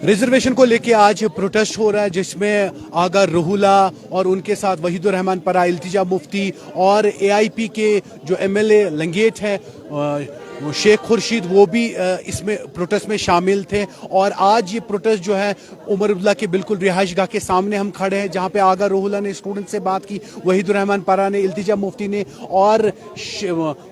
Reservation को लेके आज प्रोटेस्ट हो रहा है, जिसमें आगा रूहुल्ला और उनके साथ वहीदुर रहमान परा, इल्तिजा मुफ्ती और एआईपी के जो एमएलए लंगेट है वो शेख खुर्शीद, वो भी इसमें प्रोटेस्ट में शामिल थे। और आज ये प्रोटेस्ट जो है उमर अब्दुल्ला के बिल्कुल रिहाइश गाह के सामने हम खड़े हैं, जहां पे आगा रूहुल्ला ने स्टूडेंट से बात की, वहीदुर रहमान परा ने, इल्तिजा मुफ्ती ने और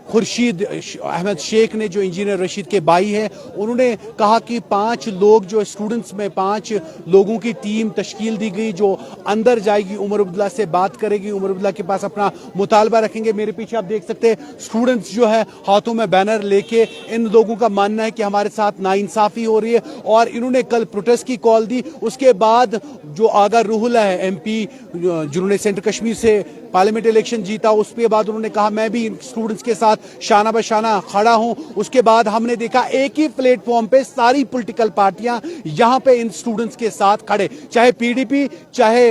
खुर्शीद अहमद शेख ने जो इंजीनियर रशीद के भाई है, उन्होंने कहा कि 5 लोग जो स्टूडेंट्स में 5 लोगों की टीम तश्कील दी गई जो अंदर जाएगी, उमर अब्दुल्ला से बात करेगी, उमर अब्दुल्ला के पास अपना मुतालबा रखेंगे। मेरे पीछे आप देख सकते हैं स्टूडेंट्स जो है हाथों में बैनर लेके, इन लोगों का मानना है कि हमारे साथ नाइंसाफी हो रही है और इन्होंने कल प्रोटेस्ट की कॉल दी। उसके बाद जो आगा रूहुल्ला है एमपी जिन्होंने सेंट्रल कश्मीर से पार्लियामेंट इलेक्शन जीता, उसके बाद उन्होंने कहा मैं भी इन स्टूडेंट्स के साथ शाना बशाना खड़ा हूं। उसके बाद हमने देखा एक ही प्लेटफॉर्म पे सारी पॉलिटिकल पार्टियां यहां पे इन स्टूडेंट्स के साथ खड़े, चाहे पीडीपी, चाहे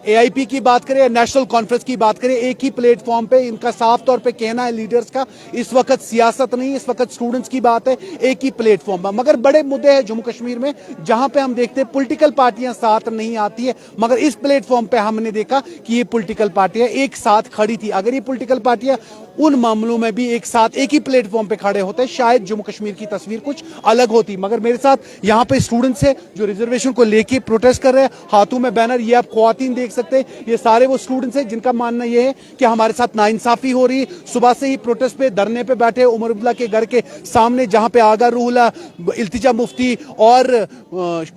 एआईपी की बात करें या नेशनल कॉन्फ्रेंस की बात करें, एक ही प्लेटफॉर्म पे इनका साफ तौर पे कहना है लीडर्स का, इस वक्त सियासत नहीं, इस वक्त स्टूडेंट्स की बात है, एक ही प्लेटफॉर्म पर। मगर बड़े मुद्दे हैं जम्मू कश्मीर में जहां पे हम देखते हैं पॉलिटिकल पार्टियां साथ नहीं आती है, मगर इस प्लेटफॉर्म पे हमने देखा कि ये पॉलिटिकल पार्टियां एक साथ खड़ी थी। अगर ये पॉलिटिकल पार्टियां उन मामलों में भी एक साथ एक ही प्लेटफॉर्म पे खड़े होते, शायद जम्मू कश्मीर की तस्वीर कुछ अलग होती। मगर मेरे साथ यहां पे स्टूडेंट्स है जो रिजर्वेशन को लेके प्रोटेस्ट कर रहे हैं, हाथों में बैनर, ये आप ख्वातीन देख सकते हैं, ये सारे वो स्टूडेंट्स हैं जिनका मानना ये है कि हमारे साथ नाइंसाफी हो रही। सुबह से ही प्रोटेस्ट पे, धरने पे बैठे उमर अब्दुल्ला के घर के सामने, जहां पे आगा रूहुल्ला, इल्तिजा मुफ्ती और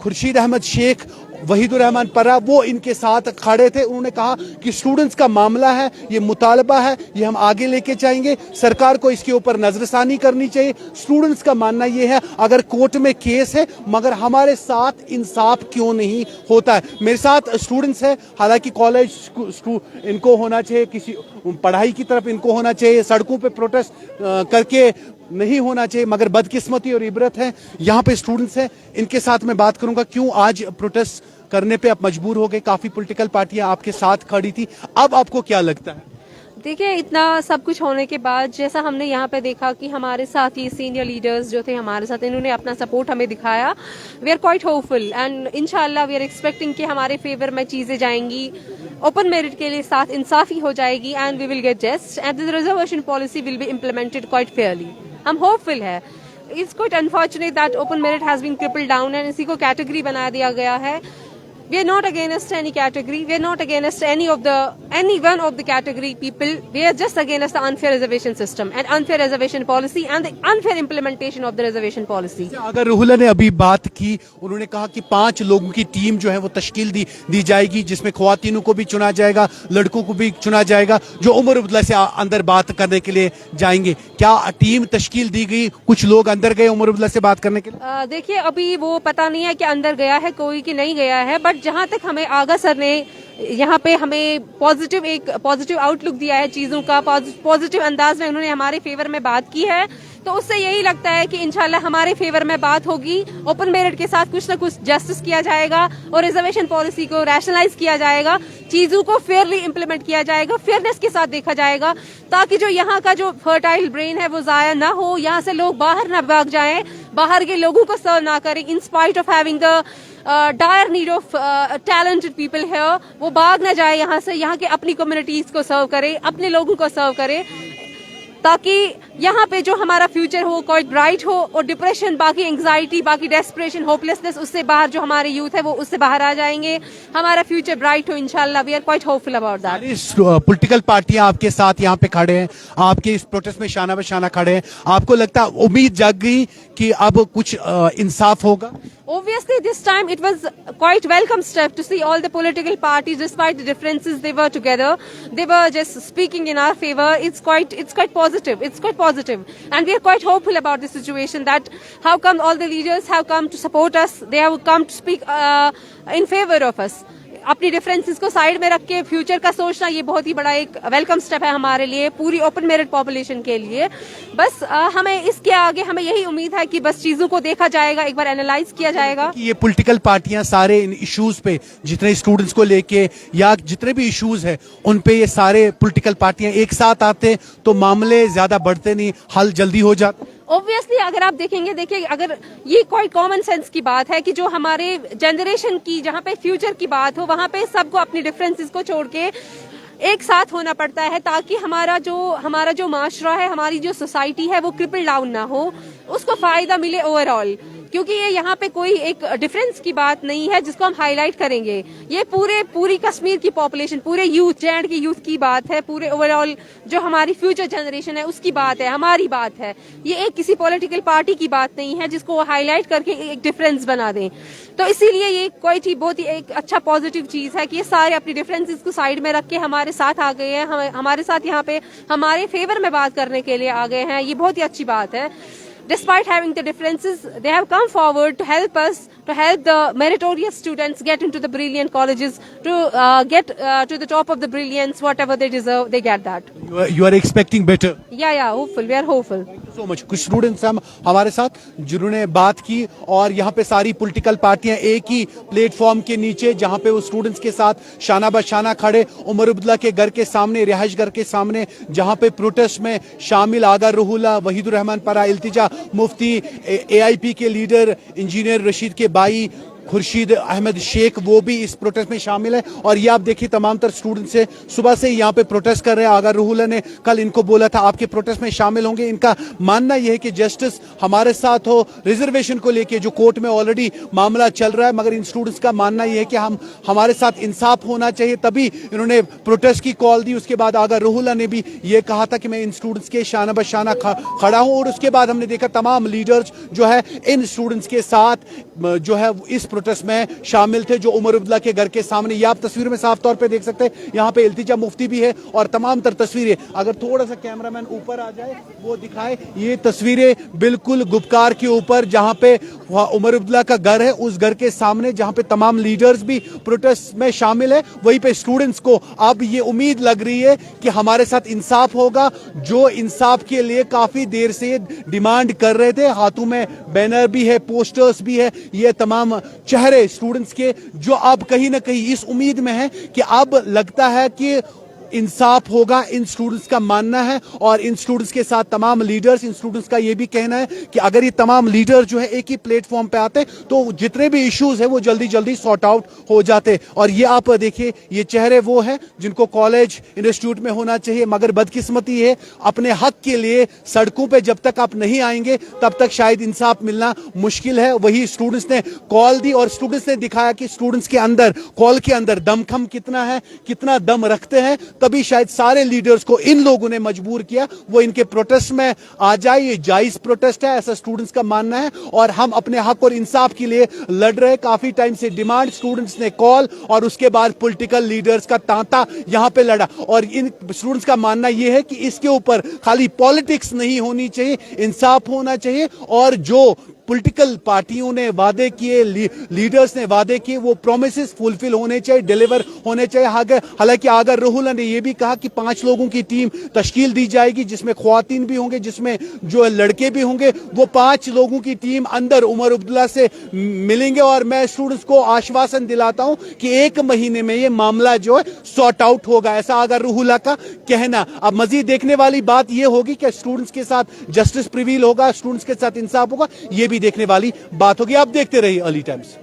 खुर्शीद अहमद शेख, वहीदुर रहमान परा, वो इनके साथ खड़े थे। उन्होंने कहा कि स्टूडेंट्स का मामला है, ये मुतालबा है, ये हम आगे लेके जाएंगे, सरकार को इसके ऊपर नजरसानी करनी चाहिए। स्टूडेंट्स का मानना ये है अगर कोर्ट में केस है मगर हमारे साथ इंसाफ क्यों नहीं होता है। मेरे साथ स्टूडेंट्स है, हालांकि कॉलेज इनको होना चाहिए, किसी पढ़ाई की तरफ इनको होना चाहिए, सड़कों पे प्रोटेस्ट करके नहीं होना चाहिए, मगर बदकिस्मती और इबरत है यहाँ पे स्टूडेंट्स हैं, इनके साथ मैं बात करूंगा क्यों आज प्रोटेस्ट करने पे आप मजबूर हो गए। काफी पॉलिटिकल पार्टियां आपके साथ खड़ी थी, अब आपको क्या लगता है? देखिए, इतना सब कुछ होने के बाद जैसा हमने यहाँ पे देखा कि हमारे साथ ये सीनियर लीडर्स जो थे हमारे साथ, इन्होंने अपना सपोर्ट हमें दिखाया। We are quite hopeful and इंशाल्लाह वी आर एक्सपेक्टिंग कि हमारे फेवर में चीजें जाएंगी, ओपन मेरिट के लिए साथ इंसाफी हो जाएगी and we will get just and the reservation policy will be implemented quite fairly. हम होपफुल है। It's quite unfortunate that open merit has been crippled down and इसी को कैटेगरी बना दिया गया है। We are not against any category. We are not against any one of the category people. We are just against the unfair reservation system and unfair reservation policy and the unfair implementation of the reservation policy. अगर रूहुल्ला ने अभी बात की, उन्होंने कहा कि 5 लोगों की टीम जो है वो तश्कील दी जाएगी, जिसमें ख्वातीनों को भी चुना जाएगा, लड़कों को भी चुना जाएगा, जो उमर अब्दुल्ला से अंदर बात करने के लिए जाएंगे। क्या टीम तश्कील दी गई? कुछ लोग अंदर गए उमर अब्दुल्ला से बात करने के लिए? देखिए, अभी वो पता नहीं है कि अंदर गया है कोई कि नहीं गया है, बट जहां तक हमें आगा सर ने यहाँ पे हमें पॉजिटिव आउटलुक दिया है चीजों का, पॉजिटिव अंदाज में उन्होंने हमारे फेवर में बात की है, तो उससे यही लगता है कि इंशाल्लाह हमारे फेवर में बात होगी। ओपन मेरिट के साथ कुछ ना कुछ जस्टिस किया जाएगा और रिजर्वेशन पॉलिसी को रैशनलाइज किया जाएगा, चीजों को फेयरली इम्प्लीमेंट किया जाएगा, फेयरनेस के साथ देखा जाएगा, ताकि जो यहाँ का जो फर्टाइल ब्रेन है वो जाया ना हो, यहाँ से लोग बाहर ना भाग जाएं, बाहर के लोगों को सर्व ना करें। In spite of having the dire need of talented people है, वो भाग ना जाए यहाँ से, यहाँ के अपनी कम्युनिटीज को सर्व करे, अपने लोगों को सर्व करे, ताकि यहाँ पे जो हमारा फ्यूचर हो क्वाइट ब्राइट हो और डिप्रेशन, बाकी एंग्जाइटी, बाकी डेस्परेशन, होपलेसनेस, उससे बाहर जो हमारे यूथ है वो उससे बाहर आ जाएंगे, हमारा फ्यूचर ब्राइट हो इंशाल्लाह। We are quite hopeful about that. Political पार्टियां आपके साथ यहाँ पे खड़े हैं, आपके इस प्रोटेस्ट में शाना बशाना खड़े हैं, आपको लगता है उम्मीद जाग गई कि अब कुछ इंसाफ होगा? Obviously, this time it was quite welcome step to see all the political parties, despite the differences, they were together. They were just speaking in our favor. It's quite positive. It's quite positive, and we are quite hopeful about the situation. That how come all the leaders have come to support us? They have come to speak in favor of us. अपनी differences को side में रख के future का सोचना, ये बहुत ही बड़ा एक वेलकम स्टेप है हमारे लिए, पूरी ओपन मेरिट पॉपुलेशन के लिए। बस हमें इसके आगे हमें यही उम्मीद है कि बस चीजों को देखा जाएगा, एक बार एनालाइज किया जाएगा। ये पॉलिटिकल पार्टियां सारे इन इश्यूज पे, जितने स्टूडेंट्स को लेके या जितने भी इश्यूज है उन पे ये सारे पॉलिटिकल पार्टियां एक साथ आते तो मामले ज्यादा बढ़ते नहीं, हल जल्दी हो जाता। ऑब्वियसली अगर आप देखेंगे, देखिए अगर ये कोई कॉमन सेंस की बात है कि जो हमारे जनरेशन की जहाँ पे फ्यूचर की बात हो, वहाँ पे सबको अपनी डिफरेंसेस को छोड़ के एक साथ होना पड़ता है, ताकि हमारा जो माशरा है, हमारी जो सोसाइटी है, वो क्रिपल डाउन ना हो, उसको फायदा मिले ओवरऑल। क्योंकि ये यहाँ पे कोई एक डिफरेंस की बात नहीं है जिसको हम हाईलाइट करेंगे। ये पूरी कश्मीर की पॉपुलेशन, पूरे यूथ, जे की यूथ की बात है, पूरे ओवरऑल जो हमारी फ्यूचर जनरेशन है उसकी बात है, हमारी बात है। ये एक किसी पॉलिटिकल पार्टी की बात नहीं है जिसको हाईलाइट करके एक डिफरेंस बना दें। तो इसीलिए ये कोई बहुत ही एक अच्छा पॉजिटिव चीज है कि ये सारे अपनी डिफरेंसेस को साइड में रख के हमारे साथ आ गए हैं, हमारे साथ यहाँ पे हमारे फेवर में बात करने के लिए आ गए हैं। ये बहुत ही अच्छी बात है। Despite having the differences, they have come forward to help us, to help the meritorious students get into the brilliant colleges, to get to the top of the brilliance, whatever they deserve, they get that. You are expecting better. Yeah, hopeful. We are hopeful. So much. कुछ students हम हमारे साथ जिन्होंने बात की, और यहाँ पे सारी पॉलिटिकल पार्टियां एक ही प्लेटफॉर्म के नीचे, जहाँ पे वो स्टूडेंट्स के साथ शाना बशाना खड़े उमर अब्दुल्ला के घर के सामने, रिहाइश घर के सामने, जहाँ पे प्रोटेस्ट में शामिल आगा रुहुल्ला, वहीदुर रहमान परा, इल्तिजा मुफ्ती, AIP के लीडर इंजीनियर रशीद के भाई खुर्शीद अहमद शेख, वो भी इस प्रोटेस्ट में शामिल है। और ये आप देखिए तमाम तर स्टूडेंट्स से सुबह से यहाँ पे प्रोटेस्ट कर रहे हैं। आगा रुहुल्ला ने कल इनको बोला था आपके प्रोटेस्ट में शामिल होंगे। इनका मानना यह है कि जस्टिस हमारे साथ हो, रिजर्वेशन को लेके जो कोर्ट में ऑलरेडी मामला चल रहा है, मगर इन स्टूडेंट्स का मानना यह है कि हमारे साथ इंसाफ होना चाहिए, तभी इन्होंने प्रोटेस्ट की कॉल दी। उसके बाद आगा रुहुल्ला ने भी ये कहा था कि मैं इन स्टूडेंट्स के शाना बशाना खड़ा हूं। और उसके बाद हमने देखा तमाम लीडर्स जो है इन स्टूडेंट्स के साथ जो है इस प्रोटेस्ट में शामिल थे, जो उमर अब्दुल्ला के घर के सामने। ये आप तस्वीर में साफ तौर पे देख सकते हैं। यहाँ पे इल्तिजा मुफ्ती भी है और तमाम तर तस्वीरें, अगर थोड़ा सा कैमरामैन ऊपर आ जाए वो दिखाए, ये तस्वीरें बिल्कुल गुब्कार के ऊपर, जहाँ पे उमर अब्दुल्ला का घर है, उस घर के सामने, जहाँ पे तमाम लीडर्स भी प्रोटेस्ट में शामिल है। वहीं पे स्टूडेंट्स को अब ये उम्मीद लग रही है कि हमारे साथ इंसाफ होगा, जो इंसाफ के लिए काफी देर से डिमांड कर रहे थे। हाथों में बैनर भी है, पोस्टर्स भी है, ये तमाम चेहरे स्टूडेंट्स के जो अब कहीं ना कहीं इस उम्मीद में है कि अब लगता है कि इंसाफ होगा, इन स्टूडेंट्स का मानना है। और इन स्टूडेंट्स के साथ तमाम लीडर्स, इन स्टूडेंट्स का ये भी कहना है कि अगर ये तमाम लीडर जो है एक ही प्लेटफॉर्म पे आते तो जितने भी इश्यूज है वो जल्दी जल्दी सॉर्ट आउट हो जाते। और ये आप देखिए, ये चेहरे वो हैं जिनको कॉलेज इंस्टीट्यूट में होना चाहिए, मगर बदकिस्मती है अपने हक के लिए सड़कों पे जब तक आप नहीं आएंगे तब तक शायद इंसाफ मिलना मुश्किल है। वही स्टूडेंट्स ने कॉल दी और स्टूडेंट्स ने दिखाया कि स्टूडेंट्स के अंदर, कॉल के अंदर दमखम कितना है, कितना दम रखते हैं। तभी शायद सारे लीडर्स को इन लोगों ने मजबूर किया वो इनके प्रोटेस्ट में आ जाए। ये जायज प्रोटेस्ट है, ऐसा स्टूडेंट्स का मानना है, और हम अपने हक और इंसाफ के लिए लड़ रहे। काफी टाइम से डिमांड, स्टूडेंट्स ने कॉल, और उसके बाद पॉलिटिकल लीडर्स का तांता यहां पे लड़ा। और इन स्टूडेंट्स का मानना यह है कि इसके ऊपर खाली पॉलिटिक्स नहीं होनी चाहिए, इंसाफ होना चाहिए। और जो पॉलिटिकल पार्टियों ने वादे किए, लीडर्स ने वादे किए, वो प्रोमिसेस फुलफिल होने चाहिए, डिलीवर होने चाहिए। हालांकि आगा रुहुल्ला ने यह भी कहा कि 5 लोगों की टीम तश्कील दी जाएगी, जिसमें ख्वातीन भी होंगे, जिसमें जो लड़के भी होंगे। वो 5 लोगों की टीम अंदर उमर अब्दुल्ला से मिलेंगे। और मैं स्टूडेंट्स को आश्वासन दिलाता हूं कि 1 महीने में ये मामला जो है सॉर्ट आउट होगा, ऐसा आगा रुहुल्ला का कहना। अब मजीद देखने वाली बात यह होगी कि स्टूडेंट्स के साथ जस्टिस प्रिवील होगा, स्टूडेंट्स के साथ इंसाफ होगा, ये भी देखने वाली बात होगी। आप देखते रहिए अर्ली टाइम्स।